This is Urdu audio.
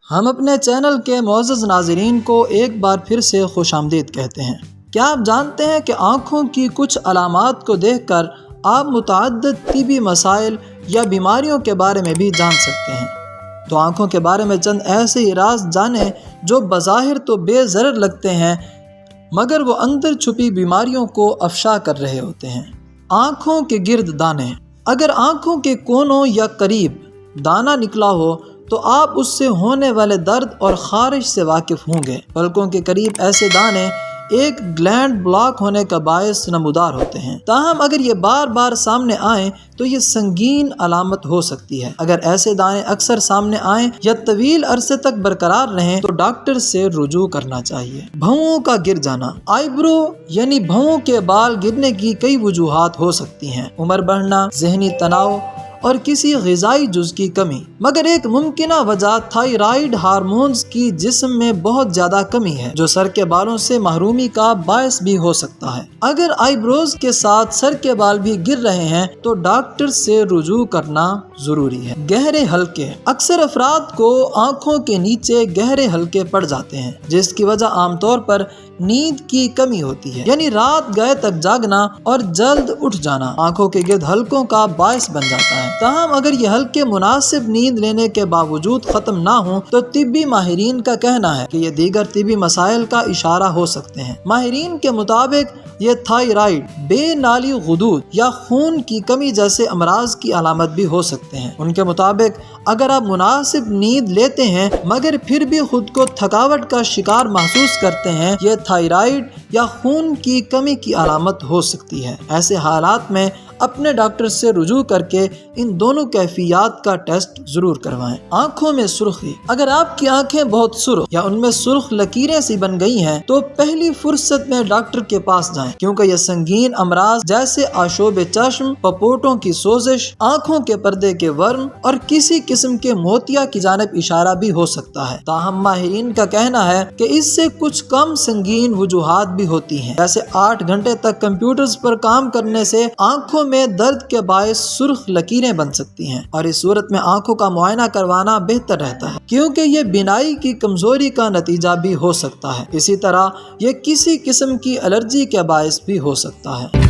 ہم اپنے چینل کے معزز ناظرین کو ایک بار پھر سے خوش آمدید کہتے ہیں۔ کیا آپ جانتے ہیں کہ آنکھوں کی کچھ علامات کو دیکھ کر آپ متعدد طبی مسائل یا بیماریوں کے بارے میں بھی جان سکتے ہیں؟ تو آنکھوں کے بارے میں چند ایسے ہی راز جانیں جو بظاہر تو بے ضرر لگتے ہیں مگر وہ اندر چھپی بیماریوں کو افشا کر رہے ہوتے ہیں۔ آنکھوں کے گرد دانے۔ اگر آنکھوں کے کونوں یا قریب دانہ نکلا ہو تو آپ اس سے ہونے والے درد اور خارش سے واقف ہوں گے۔ پلکوں کے قریب ایسے دانے ایک گلینڈ بلاک ہونے کا باعث نمودار ہوتے ہیں، تاہم اگر یہ بار بار سامنے آئیں تو یہ سنگین علامت ہو سکتی ہے۔ اگر ایسے دانے اکثر سامنے آئیں یا طویل عرصے تک برقرار رہیں تو ڈاکٹر سے رجوع کرنا چاہیے۔ بھوؤں کا گر جانا۔ آئی برو یعنی بھوؤں کے بال گرنے کی کئی وجوہات ہو سکتی ہیں: عمر بڑھنا، ذہنی تناؤ اور کسی غذائی جز کی کمی، مگر ایک ممکنہ وجہ تھائرائیڈ ہارمونز کی جسم میں بہت زیادہ کمی ہے جو سر کے بالوں سے محرومی کا باعث بھی ہو سکتا ہے۔ اگر آئی بروز کے ساتھ سر کے بال بھی گر رہے ہیں تو ڈاکٹر سے رجوع کرنا ضروری ہے۔ گہرے حلقے۔ اکثر افراد کو آنکھوں کے نیچے گہرے حلقے پڑ جاتے ہیں جس کی وجہ عام طور پر نیند کی کمی ہوتی ہے، یعنی رات گئے تک جاگنا اور جلد اٹھ جانا آنکھوں کے گرد حلقوں کا باعث بن جاتا ہے۔ تاہم اگر یہ حلقے مناسب نیند لینے کے باوجود ختم نہ ہوں تو طبی ماہرین کا کہنا ہے کہ یہ دیگر طبی مسائل کا اشارہ ہو سکتے ہیں۔ ماہرین کے مطابق یہ تھائرائیڈ، بے نالی غدود یا خون کی کمی جیسے امراض کی علامت بھی ہو سکتے ہیں۔ ان کے مطابق اگر آپ مناسب نیند لیتے ہیں مگر پھر بھی خود کو تھکاوٹ کا شکار محسوس کرتے ہیں، یہ تھائرائیڈ یا خون کی کمی کی علامت ہو سکتی ہے۔ ایسے حالات میں اپنے ڈاکٹر سے رجوع کر کے ان دونوں کیفیات کا ٹیسٹ ضرور کروائیں۔ آنکھوں میں سرخی۔ اگر آپ کی آنکھیں بہت سرخ یا ان میں سرخ لکیریں سی بن گئی ہیں تو پہلی فرصت میں ڈاکٹر کے پاس جائیں، کیونکہ یہ سنگین امراض جیسے آشوب چشم، پپوٹوں کی سوزش، آنکھوں کے پردے کے ورم اور کسی قسم کے موتیا کی جانب اشارہ بھی ہو سکتا ہے۔ تاہم ماہرین کا کہنا ہے کہ اس سے کچھ کم سنگین وجوہات بھی ہوتی ہیں، جیسے 8 گھنٹے تک کمپیوٹرز پر کام کرنے سے آنکھوں میں درد کے باعث سرخ لکیریں بن سکتی ہیں، اور اس صورت میں آنکھوں کا معائنہ کروانا بہتر رہتا ہے کیونکہ یہ بینائی کی کمزوری کا نتیجہ بھی ہو سکتا ہے۔ اسی طرح یہ کسی قسم کی الرجی کے باعث بھی ہو سکتا ہے۔